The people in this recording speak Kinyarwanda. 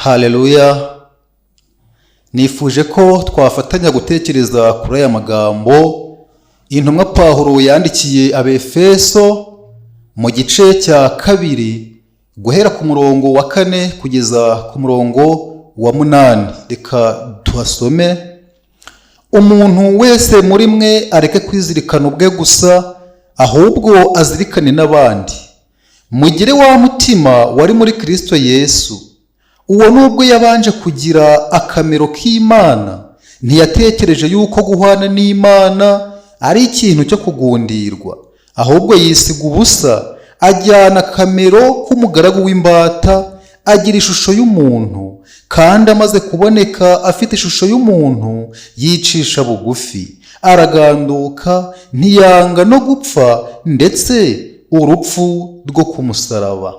Haleluya. Nifuje ko twafatanya gutekereza kuri aya magambo intumwa Pawulo yandikiye Abefeso mu gice cya 2 guhera ku murongo wa 4 kugeza ku murongo wa 8. Reka tuhasome. Umuntu wese muri mwe areke kwizirikana ubwe gusa, ahubwo azirikane n'abandi. Mugire wa mutima wari muri Kristo Yesu. Uwo nubwo yabanje kugira akamero k'Imana, ntiyatekereje yuko guhwana n'Imana ari ikintu cyo kugundirwa, ahubwo yisiga ubusa, ajyana akamero k'umugaragu w'imbata, agira ishusho y'umuntu, kandi amaze kuboneka afite ishusho y'umuntu, yicisha bugufi, araganduka, ntiyanga no gupfa, ndetse urupfu rwo ku musaraba.